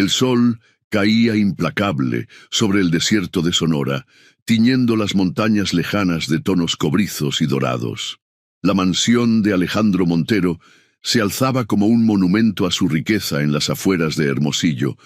El sol caía implacable sobre el desierto de Sonora, tiñendo las montañas lejanas de tonos cobrizos y dorados. La mansión de Alejandro Montero se alzaba como un monumento a su riqueza en las afueras de Hermosillo,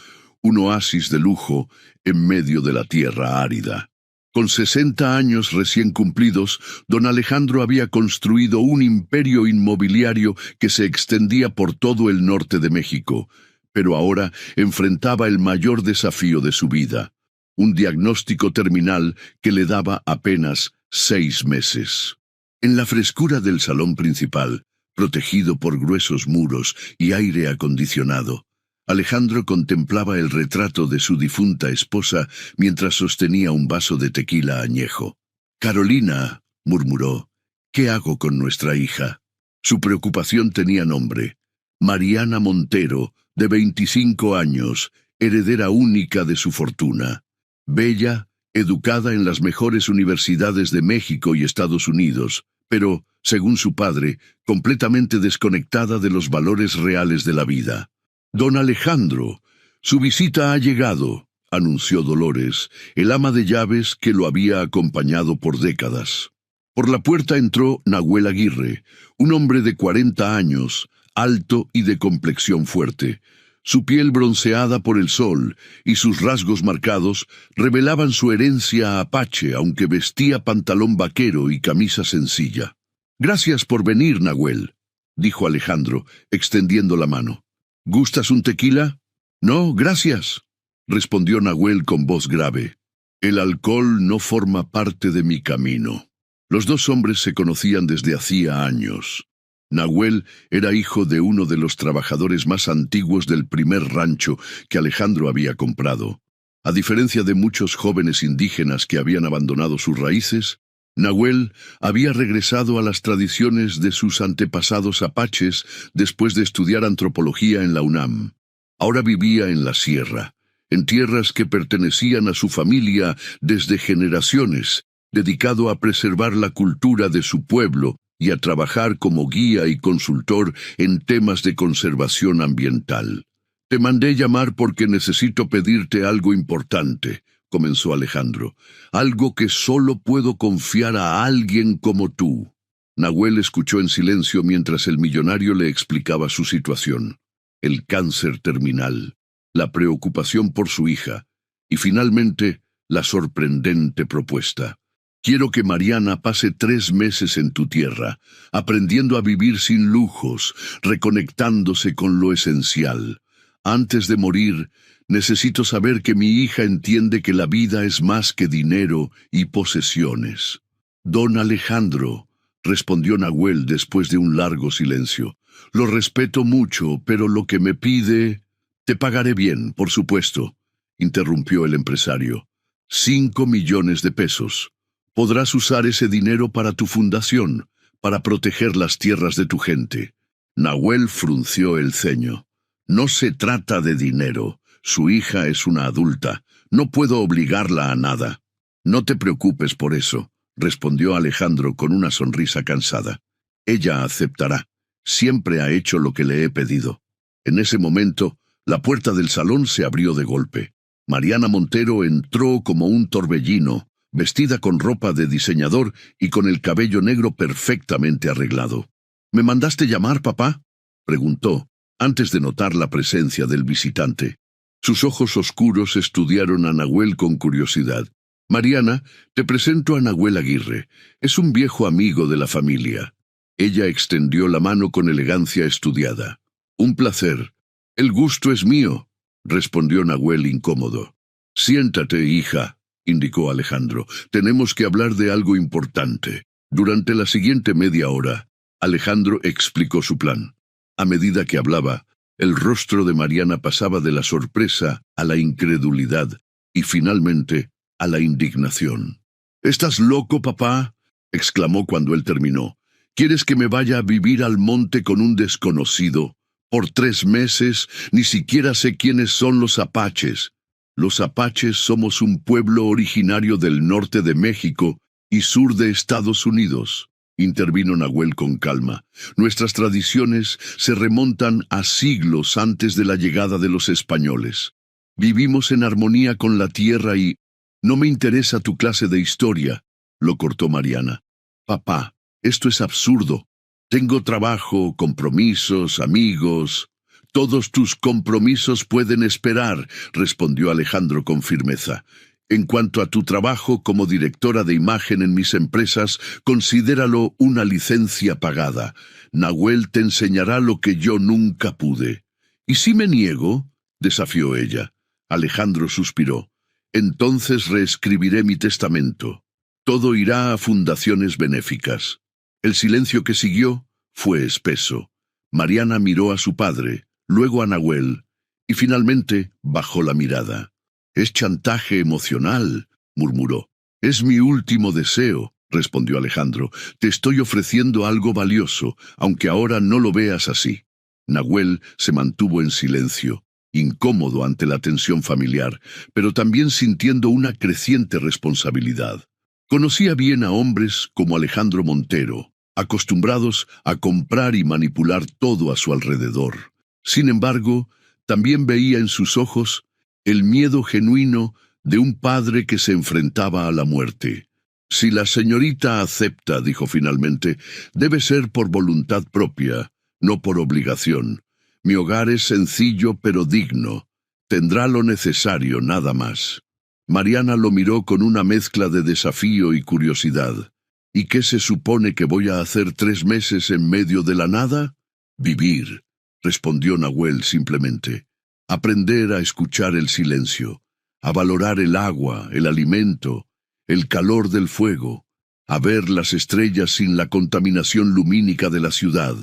un oasis de lujo en medio de la tierra árida. Con 60 años recién cumplidos, don Alejandro había construido un imperio inmobiliario que se extendía por todo el norte de México, pero ahora enfrentaba el mayor desafío de su vida, un diagnóstico terminal que le daba apenas 6 meses. En la frescura del salón principal, protegido por gruesos muros y aire acondicionado, Alejandro contemplaba el retrato de su difunta esposa mientras sostenía un vaso de tequila añejo. «Carolina», murmuró, «¿qué hago con nuestra hija?» Su preocupación tenía nombre. Mariana Montero, de 25 años, heredera única de su fortuna. Bella, educada en las mejores universidades de México y Estados Unidos, pero, según su padre, completamente desconectada de los valores reales de la vida. «Don Alejandro, su visita ha llegado», anunció Dolores, el ama de llaves que lo había acompañado por décadas. Por la puerta entró Nahuel Aguirre, un hombre de 40 años, alto y de complexión fuerte. Su piel bronceada por el sol y sus rasgos marcados revelaban su herencia apache, aunque vestía pantalón vaquero y camisa sencilla. «Gracias por venir, Nahuel», dijo Alejandro, extendiendo la mano. «¿Gustas un tequila?» «No, gracias», respondió Nahuel con voz grave. «El alcohol no forma parte de mi camino». Los dos hombres se conocían desde hacía años. Nahuel era hijo de uno de los trabajadores más antiguos del primer rancho que Alejandro había comprado. A diferencia de muchos jóvenes indígenas que habían abandonado sus raíces, Nahuel había regresado a las tradiciones de sus antepasados apaches después de estudiar antropología en la UNAM. Ahora vivía en la sierra, en tierras que pertenecían a su familia desde generaciones, dedicado a preservar la cultura de su pueblo y a trabajar como guía y consultor en temas de conservación ambiental. «Te mandé llamar porque necesito pedirte algo importante», comenzó Alejandro. «Algo que solo puedo confiar a alguien como tú». Nahuel escuchó en silencio mientras el millonario le explicaba su situación. El cáncer terminal, la preocupación por su hija y finalmente la sorprendente propuesta. «Quiero que Mariana pase 3 meses en tu tierra, aprendiendo a vivir sin lujos, reconectándose con lo esencial. Antes de morir, necesito saber que mi hija entiende que la vida es más que dinero y posesiones». «Don Alejandro», respondió Nahuel después de un largo silencio, «lo respeto mucho, pero lo que me pide...» «Te pagaré bien, por supuesto», interrumpió el empresario. «5 millones de pesos. Podrás usar ese dinero para tu fundación, para proteger las tierras de tu gente». Nahuel frunció el ceño. «No se trata de dinero. Su hija es una adulta. No puedo obligarla a nada». «No te preocupes por eso», respondió Alejandro con una sonrisa cansada. «Ella aceptará. Siempre ha hecho lo que le he pedido». En ese momento, la puerta del salón se abrió de golpe. Mariana Montero entró como un torbellino, vestida con ropa de diseñador y con el cabello negro perfectamente arreglado. «¿Me mandaste llamar, papá?», preguntó, antes de notar la presencia del visitante. Sus ojos oscuros estudiaron a Nahuel con curiosidad. «Mariana, te presento a Nahuel Aguirre. Es un viejo amigo de la familia». Ella extendió la mano con elegancia estudiada. «Un placer». «El gusto es mío», respondió Nahuel incómodo. «Siéntate, hija», indicó Alejandro. «Tenemos que hablar de algo importante». Durante la siguiente media hora, Alejandro explicó su plan. A medida que hablaba, el rostro de Mariana pasaba de la sorpresa a la incredulidad y finalmente a la indignación. «¿Estás loco, papá?», exclamó cuando él terminó. «¿Quieres que me vaya a vivir al monte con un desconocido? Por 3 meses, ni siquiera sé quiénes son los apaches». «Los apaches somos un pueblo originario del norte de México y sur de Estados Unidos», intervino Nahuel con calma. «Nuestras tradiciones se remontan a siglos antes de la llegada de los españoles. Vivimos en armonía con la tierra y... No me interesa tu clase de historia, lo cortó Mariana. Papá, esto es absurdo. Tengo trabajo, compromisos, amigos. Todos tus compromisos pueden esperar, respondió Alejandro con firmeza. En cuanto a tu trabajo como directora de imagen en mis empresas, considéralo una licencia pagada. Nahuel te enseñará lo que yo nunca pude. ¿Y si me niego?, desafió ella. Alejandro suspiró. Entonces reescribiré mi testamento. Todo irá a fundaciones benéficas. El silencio que siguió fue espeso. Mariana miró a su padre, luego a Nahuel, y finalmente bajó la mirada. «Es chantaje emocional», murmuró. «Es mi último deseo», respondió Alejandro. «Te estoy ofreciendo algo valioso, aunque ahora no lo veas así». Nahuel se mantuvo en silencio, incómodo ante la tensión familiar, pero también sintiendo una creciente responsabilidad. Conocía bien a hombres como Alejandro Montero, acostumbrados a comprar y manipular todo a su alrededor. Sin embargo, también veía en sus ojos el miedo genuino de un padre que se enfrentaba a la muerte. «Si la señorita acepta», dijo finalmente, «debe ser por voluntad propia, no por obligación. Mi hogar es sencillo pero digno. Tendrá lo necesario, nada más». Mariana lo miró con una mezcla de desafío y curiosidad. «¿Y qué se supone que voy a hacer 3 meses en medio de la nada?» «Vivir», respondió Nahuel simplemente. «Aprender a escuchar el silencio, a valorar el agua, el alimento, el calor del fuego, a ver las estrellas sin la contaminación lumínica de la ciudad».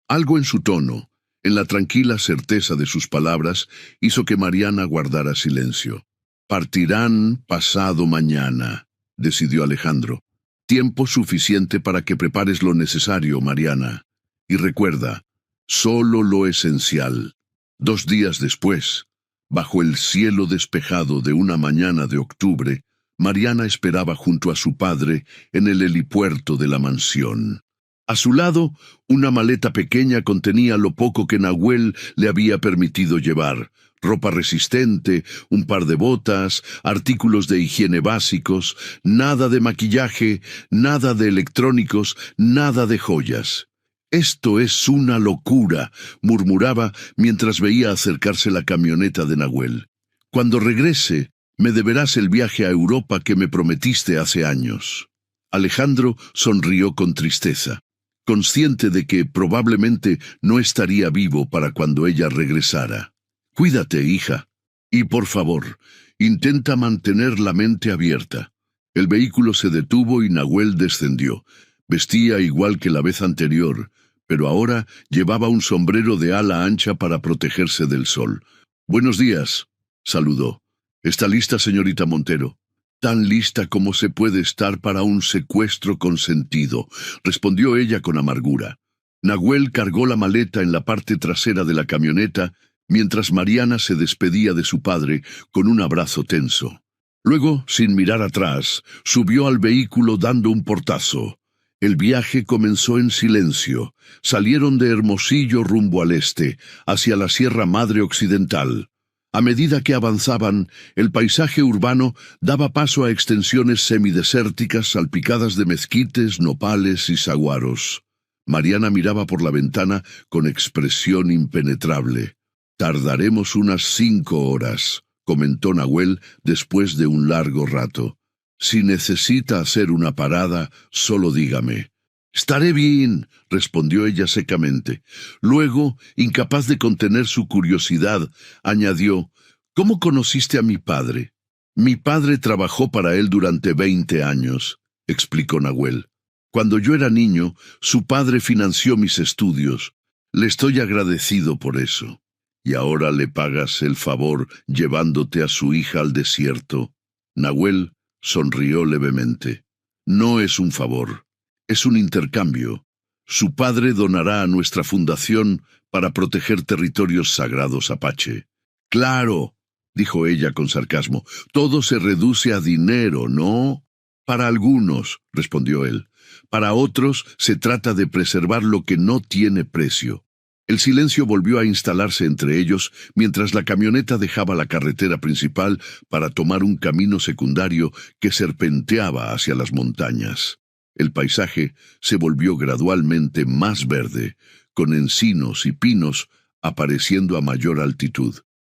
Algo en su tono, en la tranquila certeza de sus palabras, hizo que Mariana guardara silencio. «Partirán pasado mañana», decidió Alejandro. «Tiempo suficiente para que prepares lo necesario, Mariana. Y recuerda, solo lo esencial». 2 días después, bajo el cielo despejado de una mañana de octubre, Mariana esperaba junto a su padre en el helipuerto de la mansión. A su lado, una maleta pequeña contenía lo poco que Nahuel le había permitido llevar: ropa resistente, un par de botas, artículos de higiene básicos, nada de maquillaje, nada de electrónicos, nada de joyas. «Esto es una locura», murmuraba mientras veía acercarse la camioneta de Nahuel. «Cuando regrese, me deberás el viaje a Europa que me prometiste hace años». Alejandro sonrió con tristeza, consciente de que probablemente no estaría vivo para cuando ella regresara. «Cuídate, hija. Y por favor, intenta mantener la mente abierta». El vehículo se detuvo y Nahuel descendió. Vestía igual que la vez anterior, pero ahora llevaba un sombrero de ala ancha para protegerse del sol. «Buenos días», saludó. «¿Está lista, señorita Montero?» «Tan lista como se puede estar para un secuestro consentido», respondió ella con amargura. Nahuel cargó la maleta en la parte trasera de la camioneta, mientras Mariana se despedía de su padre con un abrazo tenso. Luego, sin mirar atrás, subió al vehículo dando un portazo. El viaje comenzó en silencio. Salieron de Hermosillo rumbo al este, hacia la Sierra Madre Occidental. A medida que avanzaban, el paisaje urbano daba paso a extensiones semidesérticas salpicadas de mezquites, nopales y saguaros. Mariana miraba por la ventana con expresión impenetrable. «Tardaremos unas 5 horas», comentó Nahuel después de un largo rato. «Si necesita hacer una parada, solo dígame». «Estaré bien», respondió ella secamente. Luego, incapaz de contener su curiosidad, añadió: «¿Cómo conociste a mi padre?» «Mi padre trabajó para él durante 20 años», explicó Nahuel. «Cuando yo era niño, su padre financió mis estudios. Le estoy agradecido por eso». «¿Y ahora le pagas el favor llevándote a su hija al desierto?» Nahuel sonrió levemente. «No es un favor, es un intercambio. Su padre donará a nuestra fundación para proteger territorios sagrados apache». «Claro», dijo ella con sarcasmo, «todo se reduce a dinero, ¿no?» «Para algunos», respondió él. «Para otros se trata de preservar lo que no tiene precio. El silencio volvió a instalarse entre ellos mientras la camioneta dejaba la carretera principal para tomar un camino secundario que serpenteaba hacia las montañas. El paisaje se volvió gradualmente más verde, con encinos y pinos apareciendo a mayor altitud.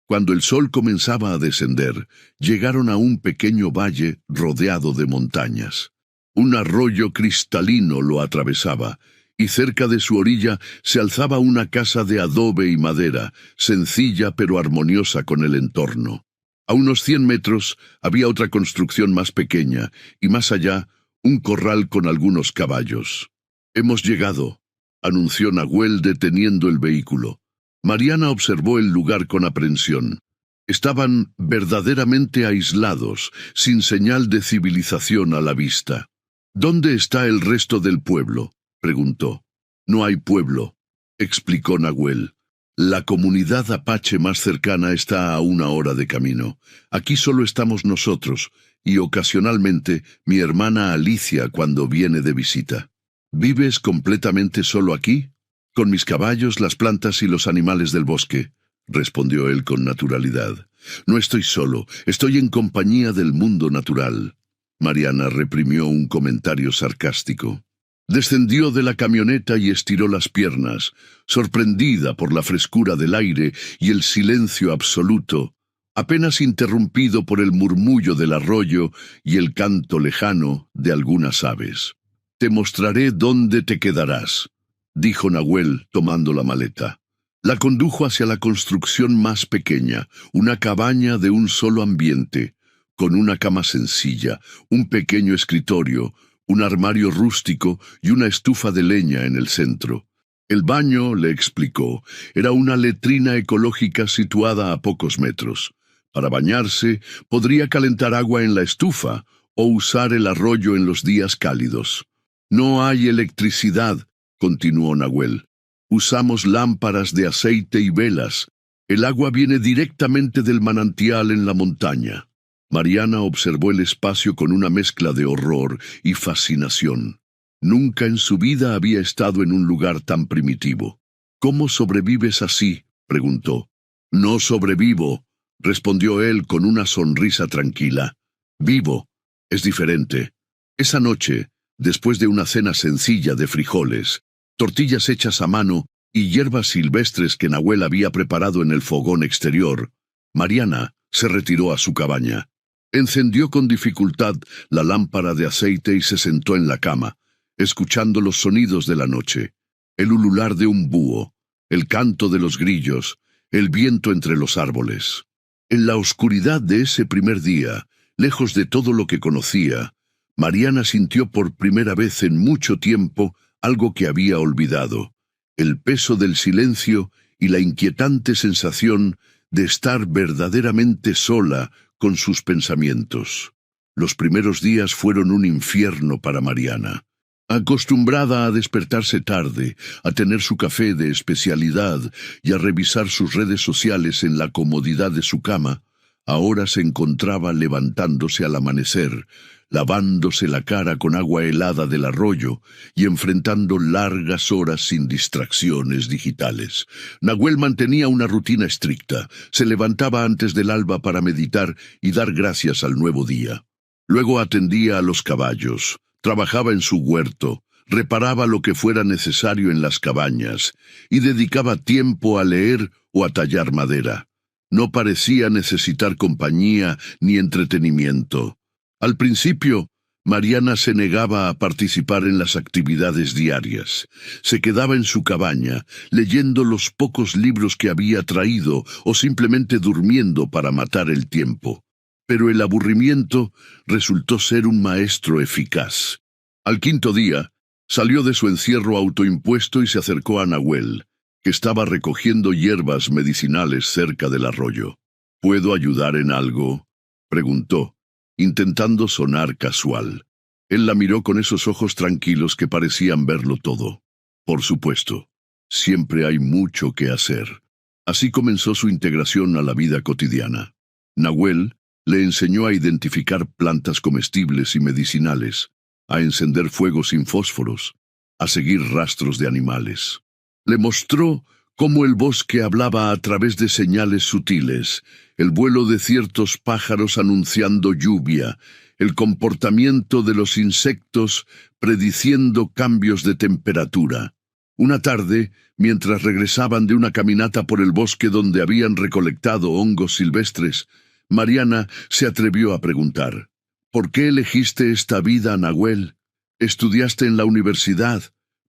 Cuando el sol comenzaba a descender, llegaron a un pequeño valle rodeado de montañas. Un arroyo cristalino lo atravesaba, y cerca de su orilla se alzaba una casa de adobe y madera, sencilla pero armoniosa con el entorno. A unos 100 metros había otra construcción más pequeña, y más allá, un corral con algunos caballos. «Hemos llegado», anunció Nahuel deteniendo el vehículo. Mariana observó el lugar con aprensión. Estaban verdaderamente aislados, sin señal de civilización a la vista. «¿Dónde está el resto del pueblo?», preguntó. «No hay pueblo», explicó Nahuel. «La comunidad apache más cercana está a 1 hora de camino. Aquí solo estamos nosotros, y ocasionalmente mi hermana Alicia cuando viene de visita». «¿Vives completamente solo aquí?» «Con mis caballos, las plantas y los animales del bosque», respondió él con naturalidad. «No estoy solo, estoy en compañía del mundo natural». Mariana reprimió un comentario sarcástico. Descendió de la camioneta y estiró las piernas, sorprendida por la frescura del aire y el silencio absoluto, apenas interrumpido por el murmullo del arroyo y el canto lejano de algunas aves. «Te mostraré dónde te quedarás», dijo Nahuel tomando la maleta. La condujo hacia la construcción más pequeña, una cabaña de un solo ambiente, con una cama sencilla, un pequeño escritorio, un armario rústico y una estufa de leña en el centro. El baño, le explicó, era una letrina ecológica situada a pocos metros. Para bañarse, podría calentar agua en la estufa o usar el arroyo en los días cálidos. «No hay electricidad», continuó Nahuel. «Usamos lámparas de aceite y velas. El agua viene directamente del manantial en la montaña». Mariana observó el espacio con una mezcla de horror y fascinación. Nunca en su vida había estado en un lugar tan primitivo. «¿Cómo sobrevives así?», preguntó. «No sobrevivo», respondió él con una sonrisa tranquila. «Vivo. Es diferente. Esa noche, después de una cena sencilla de frijoles, tortillas hechas a mano y hierbas silvestres que Nahuel había preparado en el fogón exterior, Mariana se retiró a su cabaña. Encendió con dificultad la lámpara de aceite y se sentó en la cama, escuchando los sonidos de la noche, el ulular de un búho, el canto de los grillos, el viento entre los árboles. En la oscuridad de ese primer día, lejos de todo lo que conocía, Mariana sintió por primera vez en mucho tiempo algo que había olvidado, el peso del silencio y la inquietante sensación de estar verdaderamente sola con sus pensamientos. Los primeros días fueron un infierno para Mariana. Acostumbrada a despertarse tarde, a tener su café de especialidad y a revisar sus redes sociales en la comodidad de su cama, ahora se encontraba levantándose al amanecer, lavándose la cara con agua helada del arroyo y enfrentando largas horas sin distracciones digitales. Nahuel mantenía una rutina estricta. Se levantaba antes del alba para meditar y dar gracias al nuevo día. Luego atendía a los caballos, trabajaba en su huerto, reparaba lo que fuera necesario en las cabañas y dedicaba tiempo a leer o a tallar madera. No parecía necesitar compañía ni entretenimiento. Al principio, Mariana se negaba a participar en las actividades diarias. Se quedaba en su cabaña, leyendo los pocos libros que había traído o simplemente durmiendo para matar el tiempo. Pero el aburrimiento resultó ser un maestro eficaz. Al quinto día, salió de su encierro autoimpuesto y se acercó a Nahuel, que estaba recogiendo hierbas medicinales cerca del arroyo. «¿Puedo ayudar en algo?», preguntó, intentando sonar casual. Él la miró con esos ojos tranquilos que parecían verlo todo. «Por supuesto, siempre hay mucho que hacer». Así comenzó su integración a la vida cotidiana. Nahuel le enseñó a identificar plantas comestibles y medicinales, a encender fuegos sin fósforos, a seguir rastros de animales. Le mostró cómo el bosque hablaba a través de señales sutiles, el vuelo de ciertos pájaros anunciando lluvia, el comportamiento de los insectos prediciendo cambios de temperatura. Una tarde, mientras regresaban de una caminata por el bosque donde habían recolectado hongos silvestres, Mariana se atrevió a preguntar: ¿por qué elegiste esta vida, Nahuel? Estudiaste en la universidad,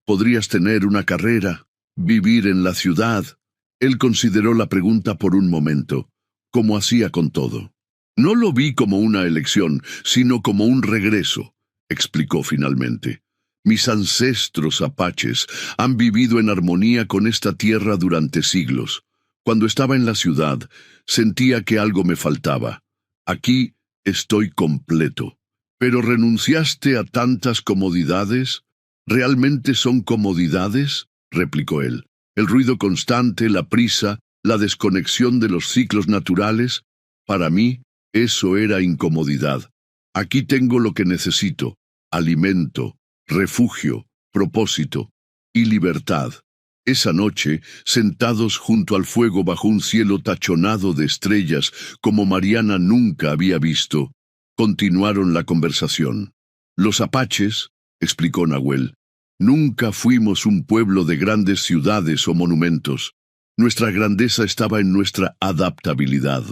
podrías tener una carrera, vivir en la ciudad. Él consideró la pregunta por un momento, como hacía con todo. No lo vi como una elección, sino como un regreso, explicó finalmente. Mis ancestros apaches han vivido en armonía con esta tierra durante siglos. Cuando estaba en la ciudad, sentía que algo me faltaba. Aquí estoy completo. ¿Pero renunciaste a tantas comodidades? ¿Realmente son comodidades?, replicó él. El ruido constante, la prisa, la desconexión de los ciclos naturales. Para mí, eso era incomodidad. Aquí tengo lo que necesito: alimento, refugio, propósito y libertad. Esa noche, sentados junto al fuego bajo un cielo tachonado de estrellas como Mariana nunca había visto, continuaron la conversación. Los apaches, explicó Nahuel, nunca fuimos un pueblo de grandes ciudades o monumentos. Nuestra grandeza estaba en nuestra adaptabilidad,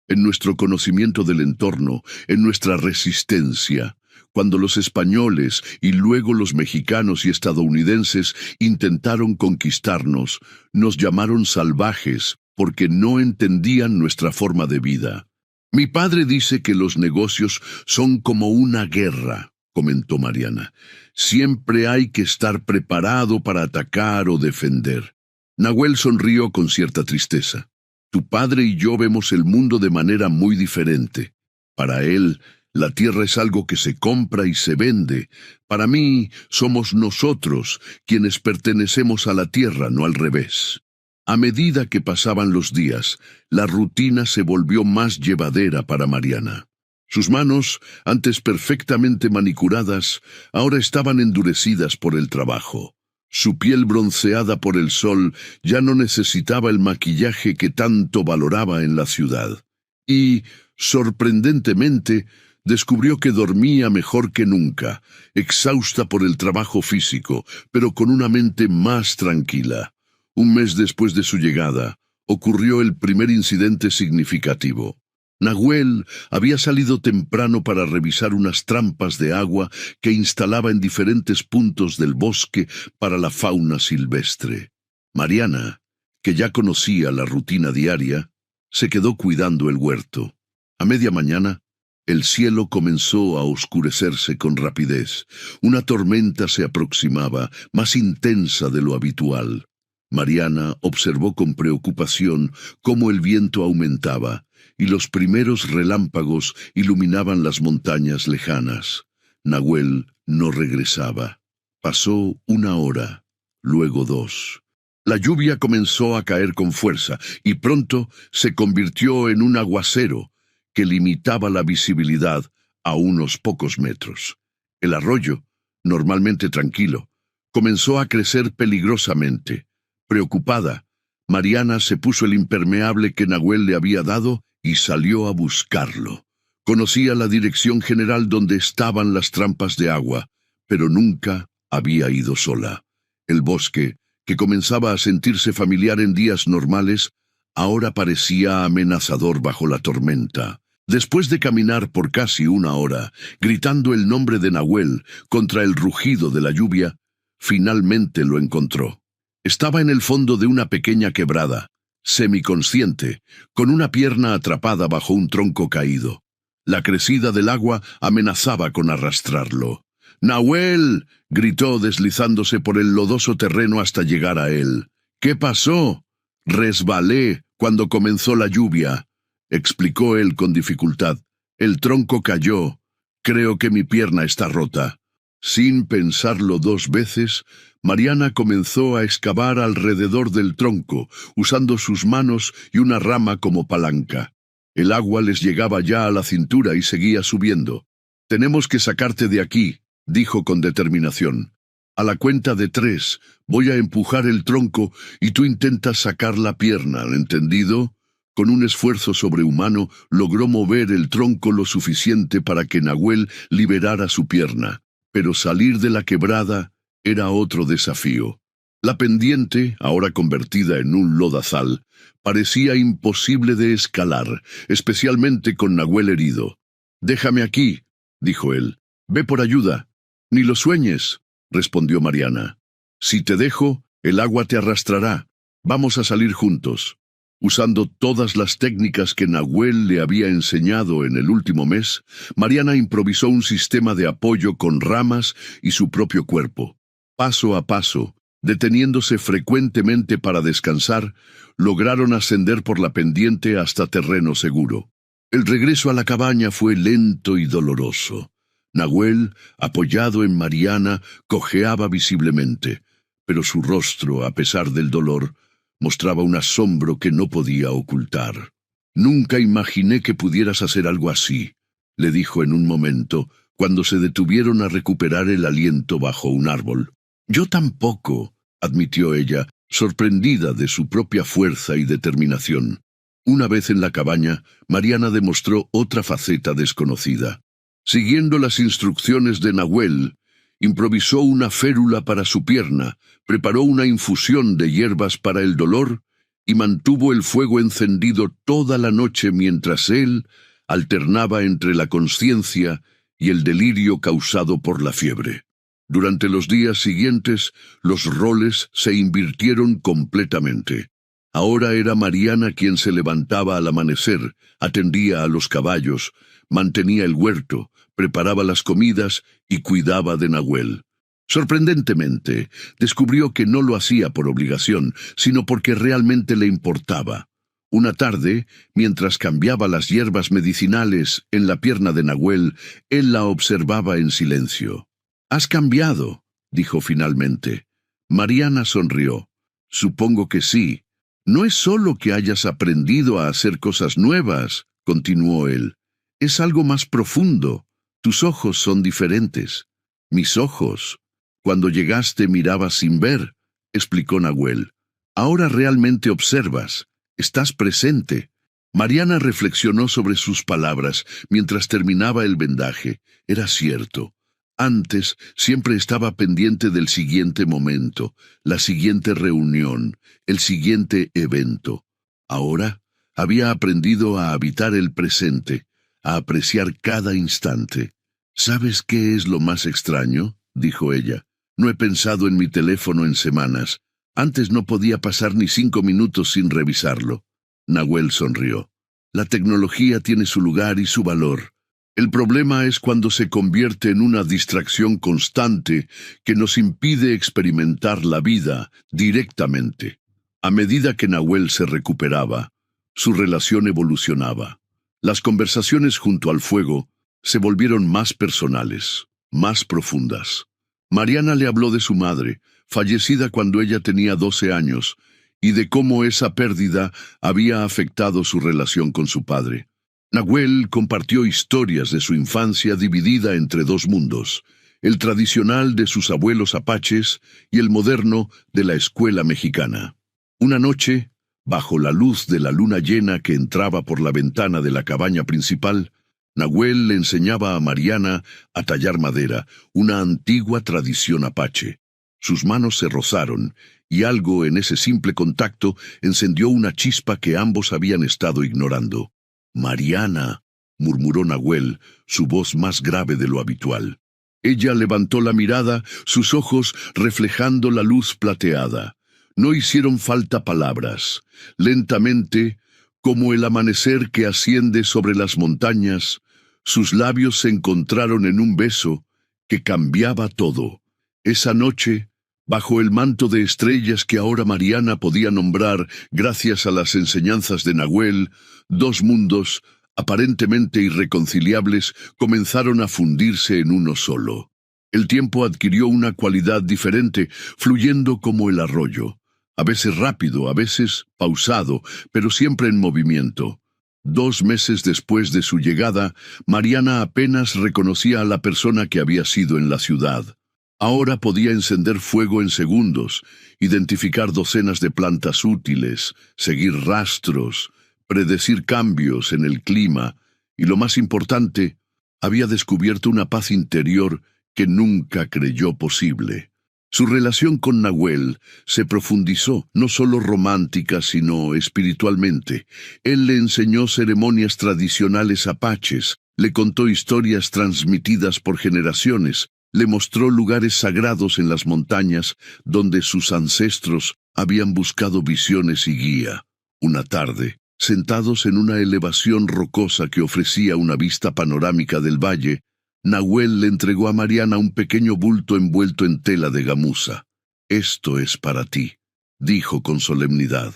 en nuestro conocimiento del entorno, en nuestra resistencia. Cuando los españoles y luego los mexicanos y estadounidenses intentaron conquistarnos, nos llamaron salvajes porque no entendían nuestra forma de vida. Mi padre dice que los negocios son como una guerra, comentó Mariana. Siempre hay que estar preparado para atacar o defender. Nahuel sonrió con cierta tristeza. Tu padre y yo vemos el mundo de manera muy diferente. Para él, la tierra es algo que se compra y se vende. Para mí, somos nosotros quienes pertenecemos a la tierra, no al revés. A medida que pasaban los días, la rutina se volvió más llevadera para Mariana. Sus manos, antes perfectamente manicuradas, ahora estaban endurecidas por el trabajo. Su piel bronceada por el sol ya no necesitaba el maquillaje que tanto valoraba en la ciudad. Y, sorprendentemente, descubrió que dormía mejor que nunca, exhausta por el trabajo físico, pero con una mente más tranquila. Un mes después de su llegada, ocurrió el primer incidente significativo. Nahuel había salido temprano para revisar unas trampas de agua que instalaba en diferentes puntos del bosque para la fauna silvestre. Mariana, que ya conocía la rutina diaria, se quedó cuidando el huerto. A media mañana, el cielo comenzó a oscurecerse con rapidez. Una tormenta se aproximaba, más intensa de lo habitual. Mariana observó con preocupación cómo el viento aumentaba y los primeros relámpagos iluminaban las montañas lejanas. Nahuel no regresaba. Pasó una hora, luego 2. La lluvia comenzó a caer con fuerza y pronto se convirtió en un aguacero que limitaba la visibilidad a unos pocos metros. El arroyo, normalmente tranquilo, comenzó a crecer peligrosamente. Preocupada, Mariana se puso el impermeable que Nahuel le había dado y salió a buscarlo. Conocía la dirección general donde estaban las trampas de agua, pero nunca había ido sola. El bosque, que comenzaba a sentirse familiar en días normales, ahora parecía amenazador bajo la tormenta. Después de caminar por casi una hora, gritando el nombre de Nahuel contra el rugido de la lluvia, finalmente lo encontró. Estaba en el fondo de una pequeña quebrada, semiconsciente, con una pierna atrapada bajo un tronco caído. La crecida del agua amenazaba con arrastrarlo. «¡Nahuel!», gritó deslizándose por el lodoso terreno hasta llegar a él. «¿Qué pasó?». «Resbalé cuando comenzó la lluvia», explicó él con dificultad. «El tronco cayó. Creo que mi pierna está rota». Sin pensarlo 2 veces, Mariana comenzó a excavar alrededor del tronco, usando sus manos y una rama como palanca. El agua les llegaba ya a la cintura y seguía subiendo. «Tenemos que sacarte de aquí», dijo con determinación. A la cuenta de 3, voy a empujar el tronco y tú intentas sacar la pierna, ¿entendido? Con un esfuerzo sobrehumano logró mover el tronco lo suficiente para que Nahuel liberara su pierna, pero salir de la quebrada era otro desafío. La pendiente, ahora convertida en un lodazal, parecía imposible de escalar, especialmente con Nahuel herido. «Déjame aquí», dijo él. «Ve por ayuda». «Ni lo sueñes», respondió Mariana. «Si te dejo, el agua te arrastrará. Vamos a salir juntos». Usando todas las técnicas que Nahuel le había enseñado en el último mes, Mariana improvisó un sistema de apoyo con ramas y su propio cuerpo. Paso a paso, deteniéndose frecuentemente para descansar, lograron ascender por la pendiente hasta terreno seguro. El regreso a la cabaña fue lento y doloroso. Nahuel, apoyado en Mariana, cojeaba visiblemente, pero su rostro, a pesar del dolor, mostraba un asombro que no podía ocultar. «Nunca imaginé que pudieras hacer algo así», le dijo en un momento, cuando se detuvieron a recuperar el aliento bajo un árbol. «Yo tampoco», admitió ella, sorprendida de su propia fuerza y determinación. Una vez en la cabaña, Mariana demostró otra faceta desconocida. Siguiendo las instrucciones de Nahuel, improvisó una férula para su pierna, preparó una infusión de hierbas para el dolor y mantuvo el fuego encendido toda la noche mientras él alternaba entre la consciencia y el delirio causado por la fiebre. Durante los días siguientes, los roles se invirtieron completamente. Ahora era Mariana quien se levantaba al amanecer, atendía a los caballos, mantenía el huerto, preparaba las comidas y cuidaba de Nahuel. Sorprendentemente, descubrió que no lo hacía por obligación, sino porque realmente le importaba. Una tarde, mientras cambiaba las hierbas medicinales en la pierna de Nahuel, él la observaba en silencio. «Has cambiado», dijo finalmente. Mariana sonrió. «Supongo que sí. No es solo que hayas aprendido a hacer cosas nuevas», continuó él. «Es algo más profundo. Tus ojos son diferentes». «Mis ojos. Cuando llegaste mirabas sin ver», explicó Nahuel. «Ahora realmente observas. Estás presente». Mariana reflexionó sobre sus palabras mientras terminaba el vendaje. Era cierto. Antes siempre estaba pendiente del siguiente momento, la siguiente reunión, el siguiente evento. Ahora había aprendido a habitar el presente, a apreciar cada instante. «¿Sabes qué es lo más extraño?», dijo ella. «No he pensado en mi teléfono en semanas. Antes no podía pasar ni 5 minutos sin revisarlo». Nahuel sonrió. «La tecnología tiene su lugar y su valor. El problema es cuando se convierte en una distracción constante que nos impide experimentar la vida directamente». A medida que Nahuel se recuperaba, su relación evolucionaba. Las conversaciones junto al fuego se volvieron más personales, más profundas. Mariana le habló de su madre, fallecida cuando ella tenía 12 años, y de cómo esa pérdida había afectado su relación con su padre. Nahuel compartió historias de su infancia dividida entre 2 mundos, el tradicional de sus abuelos apaches y el moderno de la escuela mexicana. Una noche, bajo la luz de la luna llena que entraba por la ventana de la cabaña principal, Nahuel le enseñaba a Mariana a tallar madera, una antigua tradición apache. Sus manos se rozaron, y algo en ese simple contacto encendió una chispa que ambos habían estado ignorando. «Mariana», murmuró Nahuel, su voz más grave de lo habitual. Ella levantó la mirada, sus ojos reflejando la luz plateada. No hicieron falta palabras. Lentamente, como el amanecer que asciende sobre las montañas, sus labios se encontraron en un beso que cambiaba todo. Esa noche, bajo el manto de estrellas que ahora Mariana podía nombrar gracias a las enseñanzas de Nahuel, 2 mundos, aparentemente irreconciliables, comenzaron a fundirse en uno solo. El tiempo adquirió una cualidad diferente, fluyendo como el arroyo, a veces rápido, a veces pausado, pero siempre en movimiento. 2 meses después de su llegada, Mariana apenas reconocía a la persona que había sido en la ciudad. Ahora podía encender fuego en segundos, identificar docenas de plantas útiles, seguir rastros, predecir cambios en el clima y, lo más importante, había descubierto una paz interior que nunca creyó posible. Su relación con Nahuel se profundizó, no solo romántica, sino espiritualmente. Él le enseñó ceremonias tradicionales apaches, le contó historias transmitidas por generaciones, le mostró lugares sagrados en las montañas donde sus ancestros habían buscado visiones y guía. Una tarde, sentados en una elevación rocosa que ofrecía una vista panorámica del valle, Nahuel le entregó a Mariana un pequeño bulto envuelto en tela de gamuza. «Esto es para ti», dijo con solemnidad.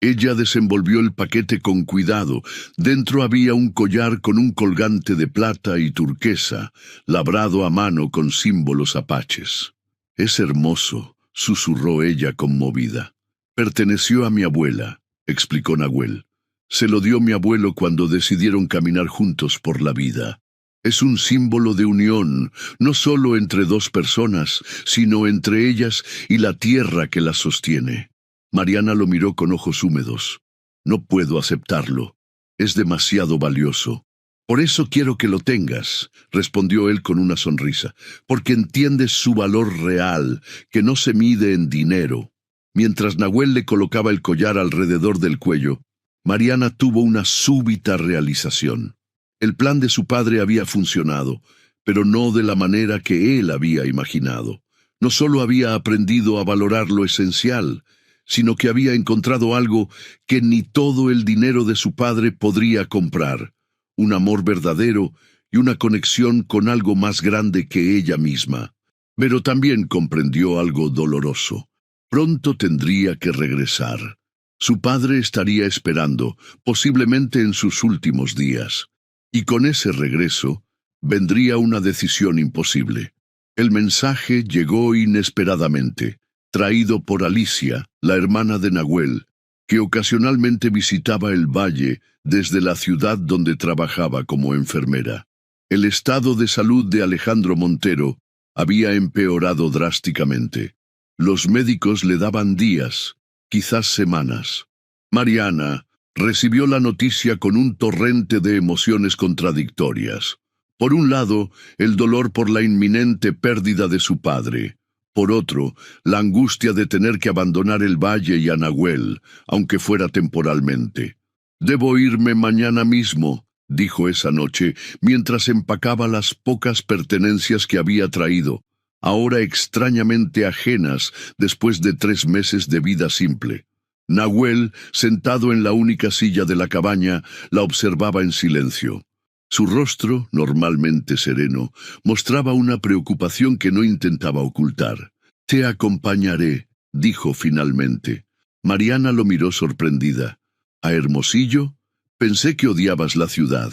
Ella desenvolvió el paquete con cuidado. Dentro había un collar con un colgante de plata y turquesa, labrado a mano con símbolos apaches. «Es hermoso», susurró ella conmovida. «Perteneció a mi abuela», explicó Nahuel. «Se lo dio mi abuelo cuando decidieron caminar juntos por la vida. Es un símbolo de unión, no solo entre dos personas, sino entre ellas y la tierra que las sostiene». Mariana lo miró con ojos húmedos. «No puedo aceptarlo. Es demasiado valioso». «Por eso quiero que lo tengas», respondió él con una sonrisa, «porque entiendes su valor real, que no se mide en dinero». Mientras Nahuel le colocaba el collar alrededor del cuello, Mariana tuvo una súbita realización. El plan de su padre había funcionado, pero no de la manera que él había imaginado. No solo había aprendido a valorar lo esencial, sino que había encontrado algo que ni todo el dinero de su padre podría comprar: un amor verdadero y una conexión con algo más grande que ella misma. Pero también comprendió algo doloroso. Pronto tendría que regresar. Su padre estaría esperando, posiblemente en sus últimos días. Y con ese regreso vendría una decisión imposible. El mensaje llegó inesperadamente, traído por Alicia, la hermana de Nahuel, que ocasionalmente visitaba el valle desde la ciudad donde trabajaba como enfermera. El estado de salud de Alejandro Montero había empeorado drásticamente. Los médicos le daban días, quizás semanas. Mariana recibió la noticia con un torrente de emociones contradictorias. Por un lado, el dolor por la inminente pérdida de su padre. Por otro, la angustia de tener que abandonar el valle y a Nahuel, aunque fuera temporalmente. «Debo irme mañana mismo», dijo esa noche, mientras empacaba las pocas pertenencias que había traído, ahora extrañamente ajenas después de 3 meses de vida simple. Nahuel, sentado en la única silla de la cabaña, la observaba en silencio. Su rostro, normalmente sereno, mostraba una preocupación que no intentaba ocultar. «Te acompañaré», dijo finalmente. Mariana lo miró sorprendida. «¿A Hermosillo? Pensé que odiabas la ciudad».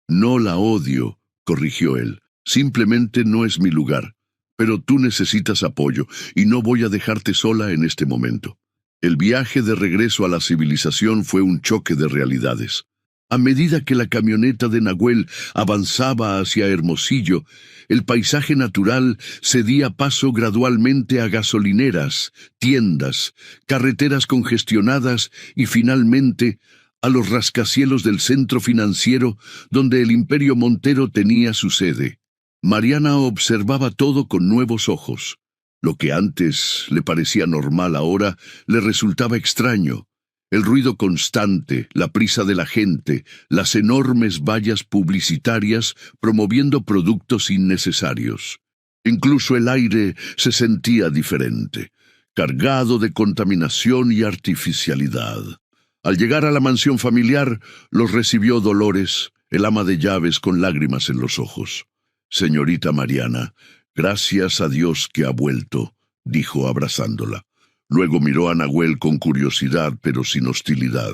«No la odio», corrigió él. «Simplemente no es mi lugar. Pero tú necesitas apoyo, y no voy a dejarte sola en este momento». El viaje de regreso a la civilización fue un choque de realidades. A medida que la camioneta de Nahuel avanzaba hacia Hermosillo, el paisaje natural cedía paso gradualmente a gasolineras, tiendas, carreteras congestionadas y finalmente a los rascacielos del centro financiero donde el Imperio Montero tenía su sede. Mariana observaba todo con nuevos ojos. Lo que antes le parecía normal ahora le resultaba extraño. El ruido constante, la prisa de la gente, las enormes vallas publicitarias promoviendo productos innecesarios. Incluso el aire se sentía diferente, cargado de contaminación y artificialidad. Al llegar a la mansión familiar, los recibió Dolores, el ama de llaves, con lágrimas en los ojos. «Señorita Mariana, gracias a Dios que ha vuelto», dijo abrazándola. Luego miró a Nahuel con curiosidad, pero sin hostilidad.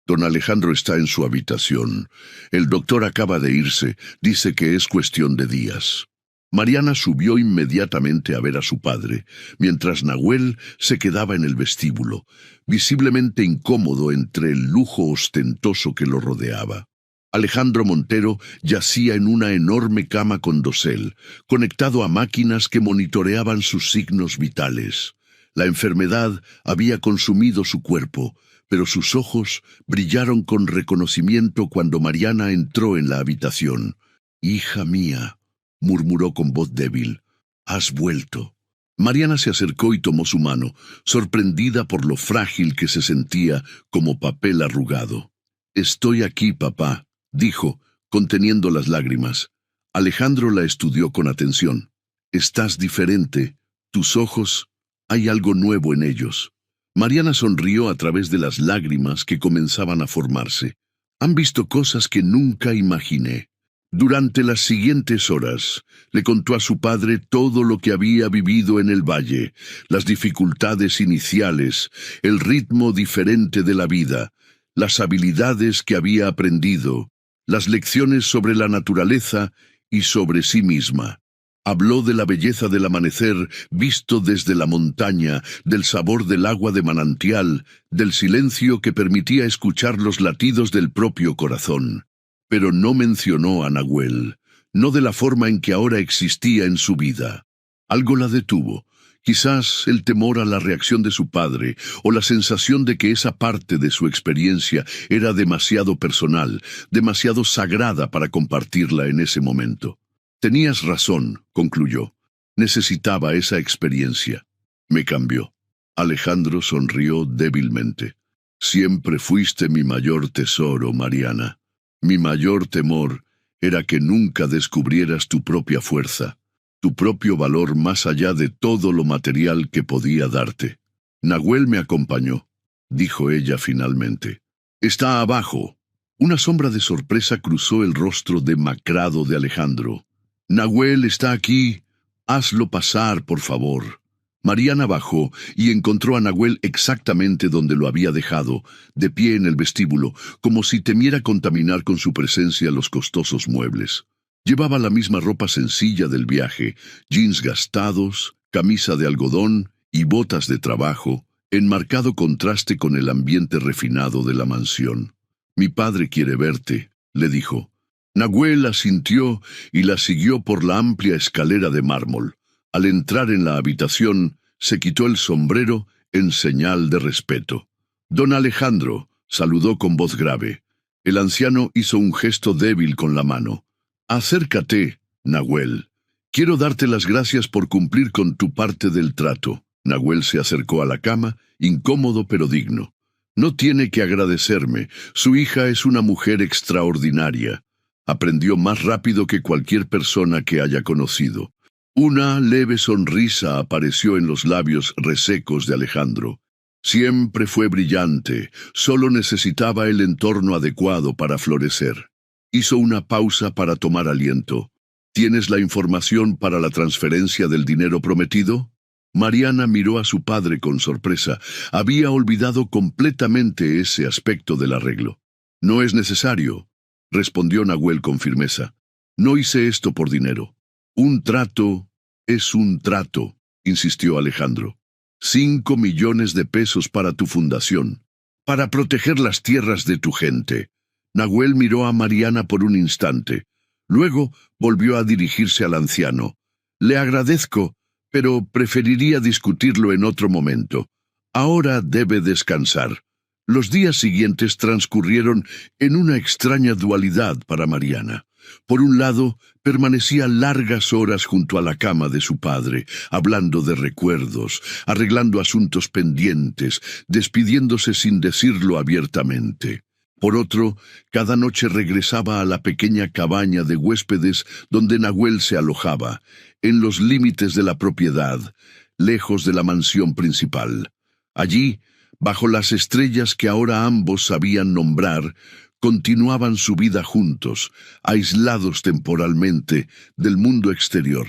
«Don Alejandro está en su habitación. El doctor acaba de irse. Dice que es cuestión de días». Mariana subió inmediatamente a ver a su padre, mientras Nahuel se quedaba en el vestíbulo, visiblemente incómodo entre el lujo ostentoso que lo rodeaba. Alejandro Montero yacía en una enorme cama con dosel, conectado a máquinas que monitoreaban sus signos vitales. La enfermedad había consumido su cuerpo, pero sus ojos brillaron con reconocimiento cuando Mariana entró en la habitación. «Hija mía», murmuró con voz débil, «has vuelto». Mariana se acercó y tomó su mano, sorprendida por lo frágil que se sentía como papel arrugado. «Estoy aquí, papá», dijo, conteniendo las lágrimas. Alejandro la estudió con atención. «Estás diferente. Tus ojos, hay algo nuevo en ellos». Mariana sonrió a través de las lágrimas que comenzaban a formarse. «Han visto cosas que nunca imaginé». Durante las siguientes horas, le contó a su padre todo lo que había vivido en el valle, las dificultades iniciales, el ritmo diferente de la vida, las habilidades que había aprendido, las lecciones sobre la naturaleza y sobre sí misma. Habló de la belleza del amanecer visto desde la montaña, del sabor del agua de manantial, del silencio que permitía escuchar los latidos del propio corazón. Pero no mencionó a Nahuel, no de la forma en que ahora existía en su vida. Algo la detuvo, quizás el temor a la reacción de su padre, o la sensación de que esa parte de su experiencia era demasiado personal, demasiado sagrada para compartirla en ese momento. «Tenías razón», concluyó. «Necesitaba esa experiencia. Me cambió». Alejandro sonrió débilmente. «Siempre fuiste mi mayor tesoro, Mariana. Mi mayor temor era que nunca descubrieras tu propia fuerza, tu propio valor más allá de todo lo material que podía darte». «Nahuel me acompañó», dijo ella finalmente. «Está abajo». Una sombra de sorpresa cruzó el rostro demacrado de Alejandro. «Nahuel está aquí. Hazlo pasar, por favor». Mariana bajó y encontró a Nahuel exactamente donde lo había dejado, de pie en el vestíbulo, como si temiera contaminar con su presencia los costosos muebles. Llevaba la misma ropa sencilla del viaje, jeans gastados, camisa de algodón y botas de trabajo, en marcado contraste con el ambiente refinado de la mansión. «Mi padre quiere verte», le dijo. Nahuel asintió y la siguió por la amplia escalera de mármol. Al entrar en la habitación, se quitó el sombrero en señal de respeto. «Don Alejandro», saludó con voz grave. El anciano hizo un gesto débil con la mano. «Acércate, Nahuel. Quiero darte las gracias por cumplir con tu parte del trato». Nahuel se acercó a la cama, incómodo pero digno. «No tiene que agradecerme. Su hija es una mujer extraordinaria. Aprendió más rápido que cualquier persona que haya conocido». Una leve sonrisa apareció en los labios resecos de Alejandro. Siempre fue brillante, solo necesitaba el entorno adecuado para florecer. Hizo una pausa para tomar aliento. ¿Tienes la información para la transferencia del dinero prometido? Mariana miró a su padre con sorpresa. Había olvidado completamente ese aspecto del arreglo. «No es necesario», respondió Nahuel con firmeza. «No hice esto por dinero. Un trato es un trato», insistió Alejandro. 5 millones de pesos para tu fundación, para proteger las tierras de tu gente. Nahuel miró a Mariana por un instante. Luego volvió a dirigirse al anciano. «Le agradezco, pero preferiría discutirlo en otro momento. Ahora debe descansar». Los días siguientes transcurrieron en una extraña dualidad para Mariana. Por un lado, permanecía largas horas junto a la cama de su padre, hablando de recuerdos, arreglando asuntos pendientes, despidiéndose sin decirlo abiertamente. Por otro, cada noche regresaba a la pequeña cabaña de huéspedes donde Nahuel se alojaba, en los límites de la propiedad, lejos de la mansión principal. Allí, bajo las estrellas que ahora ambos sabían nombrar, continuaban su vida juntos, aislados temporalmente del mundo exterior.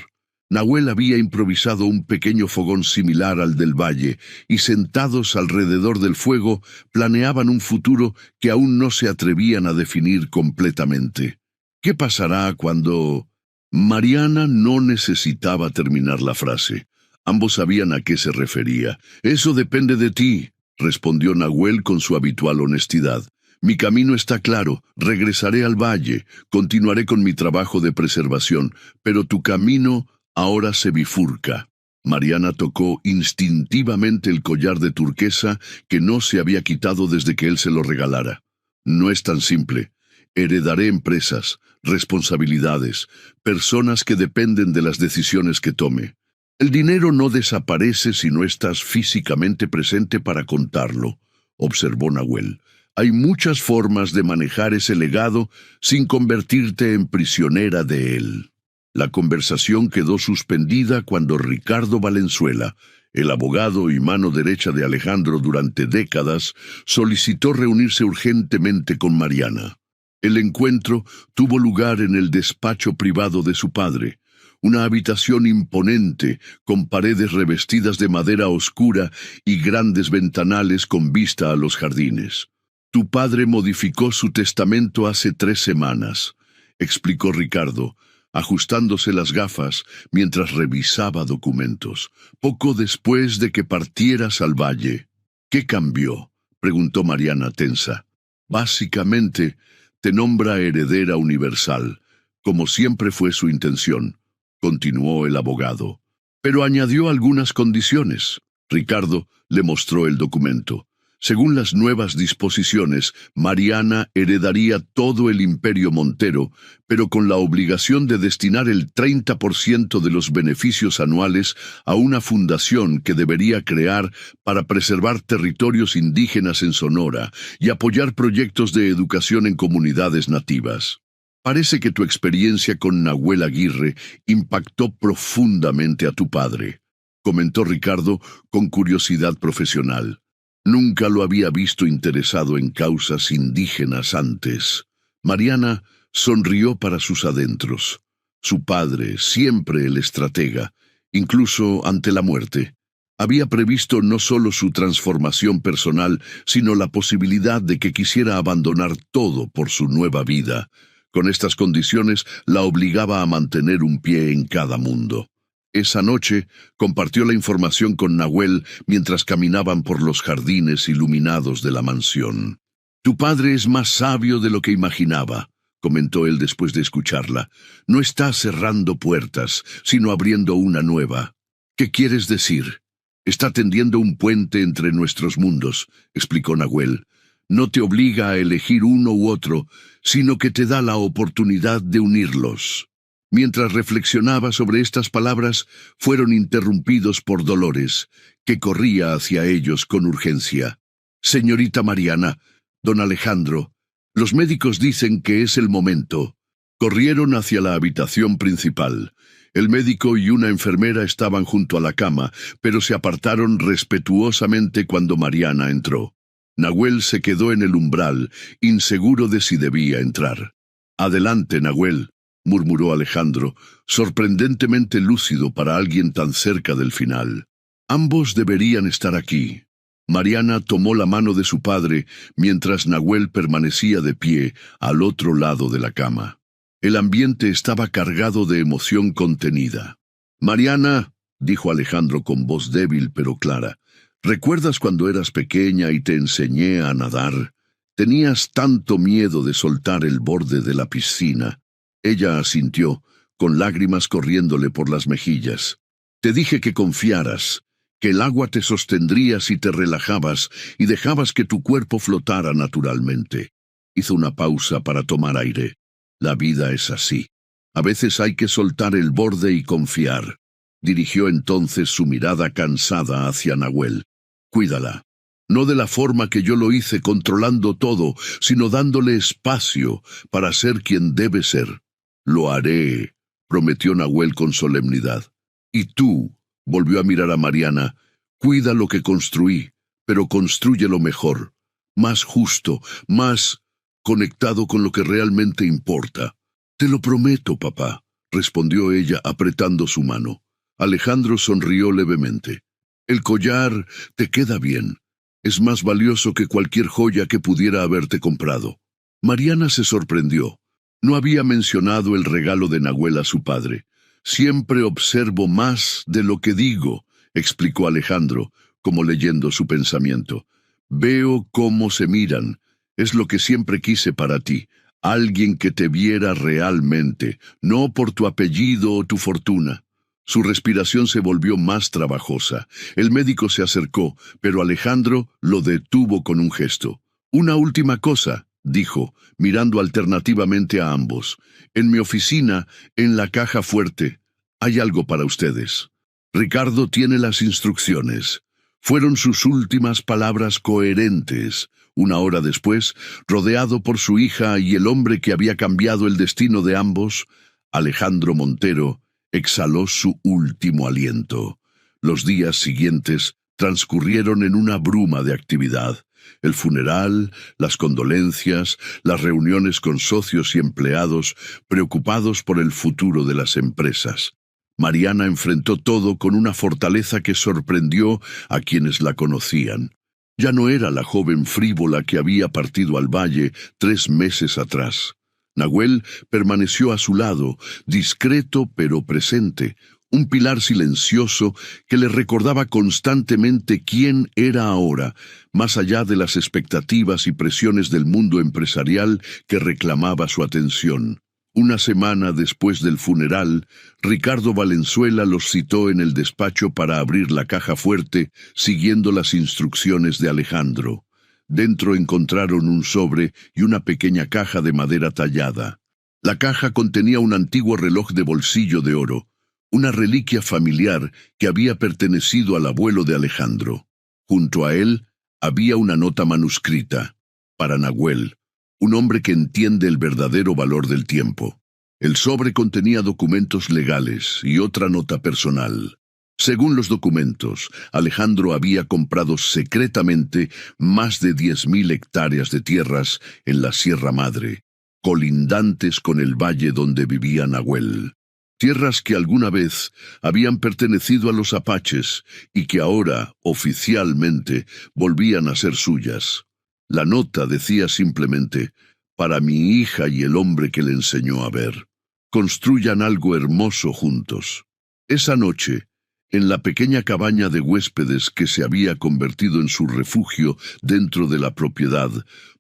Nahuel había improvisado un pequeño fogón similar al del valle, y sentados alrededor del fuego planeaban un futuro que aún no se atrevían a definir completamente. ¿Qué pasará cuando...? Mariana no necesitaba terminar la frase. Ambos sabían a qué se refería. «Eso depende de ti», respondió Nahuel con su habitual honestidad. Mi camino está claro, regresaré al valle, continuaré con mi trabajo de preservación, pero tu camino ahora se bifurca. Mariana tocó instintivamente el collar de turquesa que no se había quitado desde que él se lo regalara. No es tan simple. Heredaré empresas, responsabilidades, personas que dependen de las decisiones que tome. El dinero no desaparece si no estás físicamente presente para contarlo, observó Nahuel. Hay muchas formas de manejar ese legado sin convertirte en prisionera de él. La conversación quedó suspendida cuando Ricardo Valenzuela, el abogado y mano derecha de Alejandro durante décadas, solicitó reunirse urgentemente con Mariana. El encuentro tuvo lugar en el despacho privado de su padre, una habitación imponente con paredes revestidas de madera oscura y grandes ventanales con vista a los jardines. Tu padre modificó su testamento hace 3 semanas, explicó Ricardo, ajustándose las gafas mientras revisaba documentos, poco después de que partieras al valle. ¿Qué cambió?, preguntó Mariana tensa. Básicamente, te nombra heredera universal, como siempre fue su intención, continuó el abogado. Pero añadió algunas condiciones. Ricardo le mostró el documento. Según las nuevas disposiciones, Mariana heredaría todo el imperio Montero, pero con la obligación de destinar el 30% de los beneficios anuales a una fundación que debería crear para preservar territorios indígenas en Sonora y apoyar proyectos de educación en comunidades nativas. Parece que tu experiencia con Nahuel Aguirre impactó profundamente a tu padre, comentó Ricardo con curiosidad profesional. Nunca lo había visto interesado en causas indígenas antes. Mariana sonrió para sus adentros. Su padre, siempre el estratega, incluso ante la muerte, había previsto no solo su transformación personal, sino la posibilidad de que quisiera abandonar todo por su nueva vida. Con estas condiciones la obligaba a mantener un pie en cada mundo. Esa noche compartió la información con Nahuel mientras caminaban por los jardines iluminados de la mansión. Tu padre es más sabio de lo que imaginaba, comentó él después de escucharla. No está cerrando puertas, sino abriendo una nueva. ¿Qué quieres decir? Está tendiendo un puente entre nuestros mundos, explicó Nahuel. No te obliga a elegir uno u otro, sino que te da la oportunidad de unirlos. Mientras reflexionaba sobre estas palabras, fueron interrumpidos por Dolores, que corría hacia ellos con urgencia. Señorita Mariana, don Alejandro, los médicos dicen que es el momento. Corrieron hacia la habitación principal. El médico y una enfermera estaban junto a la cama, pero se apartaron respetuosamente cuando Mariana entró. Nahuel se quedó en el umbral, inseguro de si debía entrar. Adelante, Nahuel, murmuró Alejandro, sorprendentemente lúcido para alguien tan cerca del final. Ambos deberían estar aquí. Mariana tomó la mano de su padre mientras Nahuel permanecía de pie al otro lado de la cama. El ambiente estaba cargado de emoción contenida. Mariana, dijo Alejandro con voz débil pero clara, ¿recuerdas cuando eras pequeña y te enseñé a nadar? Tenías tanto miedo de soltar el borde de la piscina. Ella asintió, con lágrimas corriéndole por las mejillas. Te dije que confiaras, que el agua te sostendría si te relajabas y dejabas que tu cuerpo flotara naturalmente. Hizo una pausa para tomar aire. La vida es así. A veces hay que soltar el borde y confiar. Dirigió entonces su mirada cansada hacia Nahuel. Cuídala. No de la forma que yo lo hice controlando todo, sino dándole espacio para ser quien debe ser. Lo haré, prometió Nahuel con solemnidad. Y tú, volvió a mirar a Mariana, cuida lo que construí, pero construye lo mejor, más justo, más conectado con lo que realmente importa. Te lo prometo, papá, respondió ella apretando su mano. Alejandro sonrió levemente. El collar te queda bien. Es más valioso que cualquier joya que pudiera haberte comprado. Mariana se sorprendió. No había mencionado el regalo de Nahuel a su padre. Siempre observo más de lo que digo, explicó Alejandro, como leyendo su pensamiento. Veo cómo se miran, Es lo que siempre quise para ti, alguien que te viera realmente, no por tu apellido o tu fortuna. Su respiración se volvió más trabajosa. El médico se acercó, pero Alejandro lo detuvo con un gesto. Una última cosa, dijo, mirando alternativamente a ambos. En mi oficina, en la caja fuerte, hay algo para ustedes. Ricardo tiene las instrucciones. Fueron sus últimas palabras coherentes. Una hora después, rodeado por su hija y el hombre que había cambiado el destino de ambos, Alejandro Montero exhaló su último aliento. Los días siguientes transcurrieron en una bruma de actividad. El funeral, las condolencias, las reuniones con socios y empleados preocupados por el futuro de las empresas. Mariana enfrentó todo con una fortaleza que sorprendió a quienes la conocían. Ya no era la joven frívola que había partido al valle 3 meses atrás. Nahuel permaneció a su lado, discreto pero presente, un pilar silencioso que le recordaba constantemente quién era ahora, más allá de las expectativas y presiones del mundo empresarial que reclamaba su atención. Una semana después del funeral, Ricardo Valenzuela los citó en el despacho para abrir la caja fuerte, siguiendo las instrucciones de Alejandro. Dentro encontraron un sobre y una pequeña caja de madera tallada. La caja contenía un antiguo reloj de bolsillo de oro, una reliquia familiar que había pertenecido al abuelo de Alejandro. Junto a él había una nota manuscrita, para Nahuel, un hombre que entiende el verdadero valor del tiempo. El sobre contenía documentos legales y otra nota personal. Según los documentos, Alejandro había comprado secretamente más de 10.000 hectáreas de tierras en la Sierra Madre, colindantes con el valle donde vivía Nahuel. Tierras que alguna vez habían pertenecido a los apaches y que ahora, oficialmente, volvían a ser suyas. La nota decía simplemente, para mi hija y el hombre que le enseñó a ver. Construyan algo hermoso juntos. Esa noche, en la pequeña cabaña de huéspedes que se había convertido en su refugio dentro de la propiedad,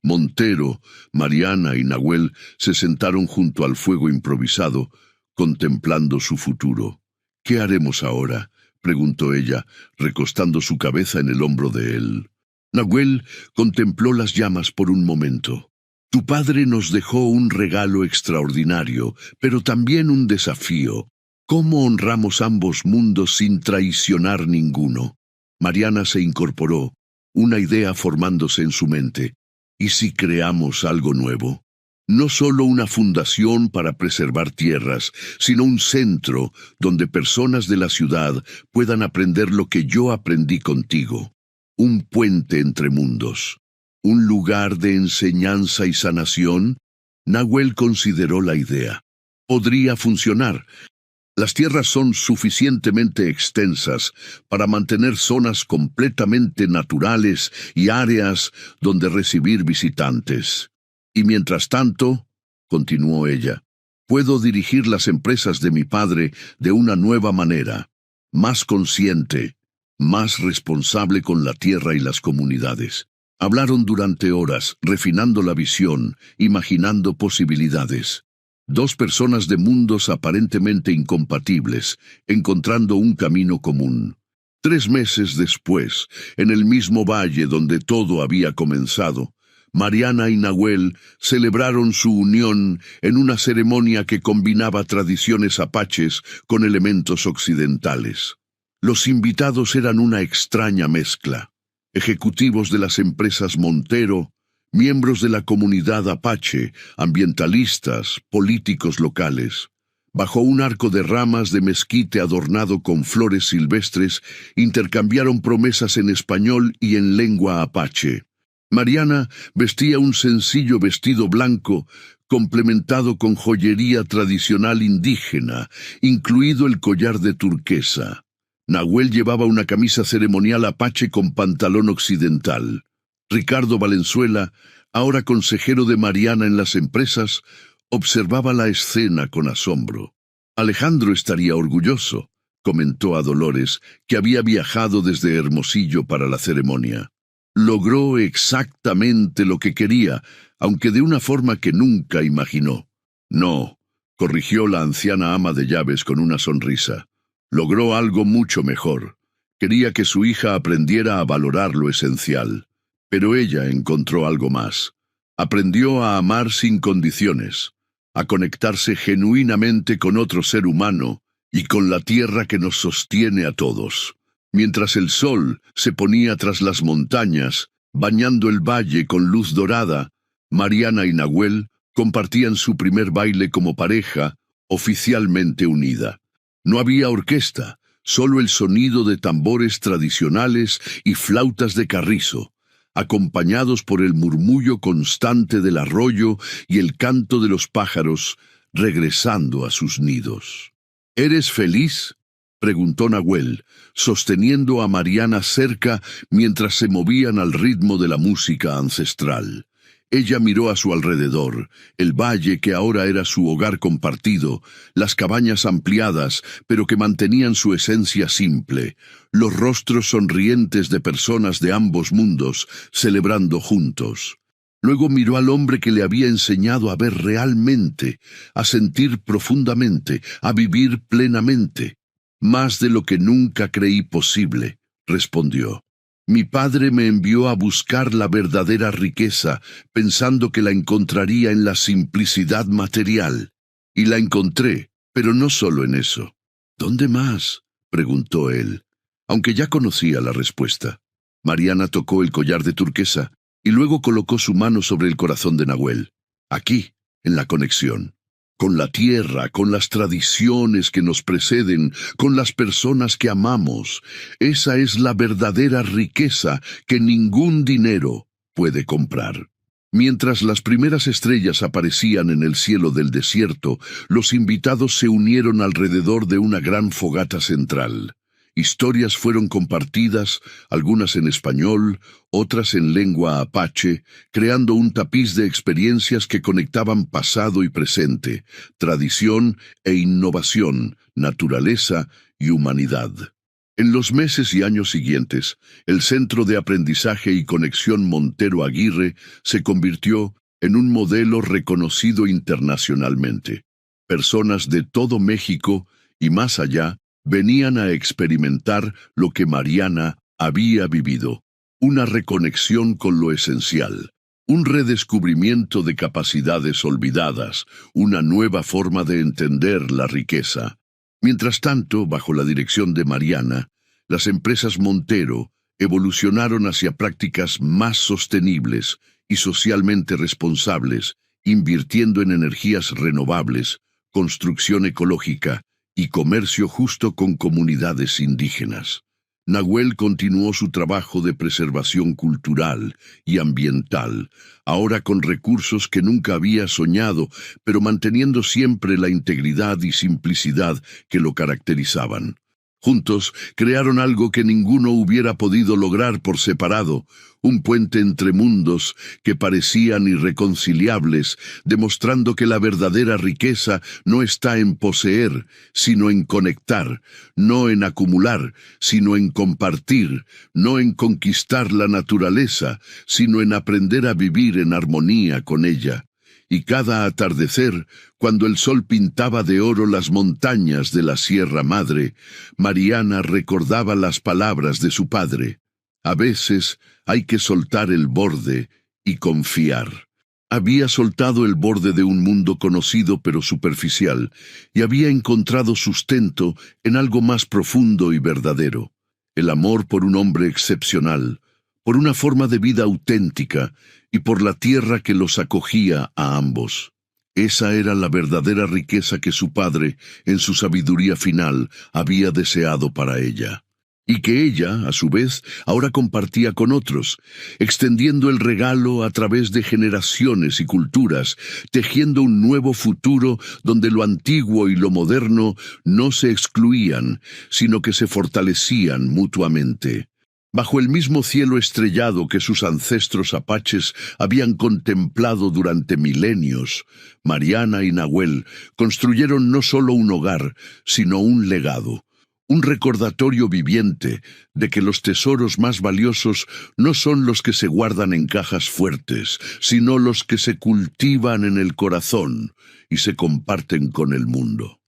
Montero, Mariana y Nahuel se sentaron junto al fuego improvisado, contemplando su futuro. ¿Qué haremos ahora?, preguntó ella, recostando su cabeza en el hombro de él. Nahuel contempló las llamas por un momento. Tu padre nos dejó un regalo extraordinario, pero también un desafío. ¿Cómo honramos ambos mundos sin traicionar ninguno? Mariana se incorporó, una idea formándose en su mente. ¿Y si creamos algo nuevo? No solo una fundación para preservar tierras, sino un centro donde personas de la ciudad puedan aprender lo que yo aprendí contigo. Un puente entre mundos. ¿Un lugar de enseñanza y sanación? Nahuel consideró la idea. Podría funcionar. Las tierras son suficientemente extensas para mantener zonas completamente naturales y áreas donde recibir visitantes. Y mientras tanto, continuó ella, puedo dirigir las empresas de mi padre de una nueva manera, más consciente, más responsable con la tierra y las comunidades. Hablaron durante horas, refinando la visión, imaginando posibilidades. 2 personas de mundos aparentemente incompatibles, encontrando un camino común. 3 meses después, en el mismo valle donde todo había comenzado, Mariana y Nahuel celebraron su unión en una ceremonia que combinaba tradiciones apaches con elementos occidentales. Los invitados eran una extraña mezcla. Ejecutivos de las empresas Montero, miembros de la comunidad apache, ambientalistas, políticos locales. Bajo un arco de ramas de mezquite adornado con flores silvestres, intercambiaron promesas en español y en lengua apache. Mariana vestía un sencillo vestido blanco, complementado con joyería tradicional indígena, incluido el collar de turquesa. Nahuel llevaba una camisa ceremonial apache con pantalón occidental. Ricardo Valenzuela, ahora consejero de Mariana en las empresas, observaba la escena con asombro. Alejandro estaría orgulloso, comentó a Dolores, que había viajado desde Hermosillo para la ceremonia. Logró exactamente lo que quería, aunque de una forma que nunca imaginó. No, corrigió la anciana ama de llaves con una sonrisa. Logró algo mucho mejor. Quería que su hija aprendiera a valorar lo esencial. Pero ella encontró algo más. Aprendió a amar sin condiciones, a conectarse genuinamente con otro ser humano y con la tierra que nos sostiene a todos. Mientras el sol se ponía tras las montañas, bañando el valle con luz dorada, Mariana y Nahuel compartían su primer baile como pareja, oficialmente unida. No había orquesta, solo el sonido de tambores tradicionales y flautas de carrizo, acompañados por el murmullo constante del arroyo y el canto de los pájaros regresando a sus nidos. ¿Eres feliz?, preguntó Nahuel, sosteniendo a Mariana cerca mientras se movían al ritmo de la música ancestral. Ella miró a su alrededor, el valle que ahora era su hogar compartido, las cabañas ampliadas, pero que mantenían su esencia simple, los rostros sonrientes de personas de ambos mundos, celebrando juntos. Luego miró al hombre que le había enseñado a ver realmente, a sentir profundamente, a vivir plenamente. «Más de lo que nunca creí posible», respondió. «Mi padre me envió a buscar la verdadera riqueza, pensando que la encontraría en la simplicidad material. Y la encontré, pero no solo en eso». «¿Dónde más?», preguntó él, aunque ya conocía la respuesta. Mariana tocó el collar de turquesa y luego colocó su mano sobre el corazón de Nahuel. «Aquí, en la conexión. Con la tierra, con las tradiciones que nos preceden, con las personas que amamos. Esa es la verdadera riqueza que ningún dinero puede comprar». Mientras las primeras estrellas aparecían en el cielo del desierto, los invitados se unieron alrededor de una gran fogata central. Historias fueron compartidas, algunas en español, otras en lengua apache, creando un tapiz de experiencias que conectaban pasado y presente, tradición e innovación, naturaleza y humanidad. En los meses y años siguientes, el Centro de Aprendizaje y Conexión Montero Aguirre se convirtió en un modelo reconocido internacionalmente. Personas de todo México y más allá venían a experimentar lo que Mariana había vivido, una reconexión con lo esencial, un redescubrimiento de capacidades olvidadas, una nueva forma de entender la riqueza. Mientras tanto, bajo la dirección de Mariana, las empresas Montero evolucionaron hacia prácticas más sostenibles y socialmente responsables, invirtiendo en energías renovables, construcción ecológica y comercio justo con comunidades indígenas. Nahuel continuó su trabajo de preservación cultural y ambiental, ahora con recursos que nunca había soñado, pero manteniendo siempre la integridad y simplicidad que lo caracterizaban. Juntos crearon algo que ninguno hubiera podido lograr por separado, un puente entre mundos que parecían irreconciliables, demostrando que la verdadera riqueza no está en poseer, sino en conectar, no en acumular, sino en compartir, no en conquistar la naturaleza, sino en aprender a vivir en armonía con ella. Y cada atardecer, cuando el sol pintaba de oro las montañas de la Sierra Madre, Mariana recordaba las palabras de su padre. A veces hay que soltar el borde y confiar. Había soltado el borde de un mundo conocido pero superficial, y había encontrado sustento en algo más profundo y verdadero. El amor por un hombre excepcional, por una forma de vida auténtica y por la tierra que los acogía a ambos. Esa era la verdadera riqueza que su padre, en su sabiduría final, había deseado para ella. Y que ella, a su vez, ahora compartía con otros, extendiendo el regalo a través de generaciones y culturas, tejiendo un nuevo futuro donde lo antiguo y lo moderno no se excluían, sino que se fortalecían mutuamente. Bajo el mismo cielo estrellado que sus ancestros apaches habían contemplado durante milenios, Mariana y Nahuel construyeron no solo un hogar, sino un legado un recordatorio viviente de que los tesoros más valiosos no son los que se guardan en cajas fuertes, sino los que se cultivan en el corazón y se comparten con el mundo.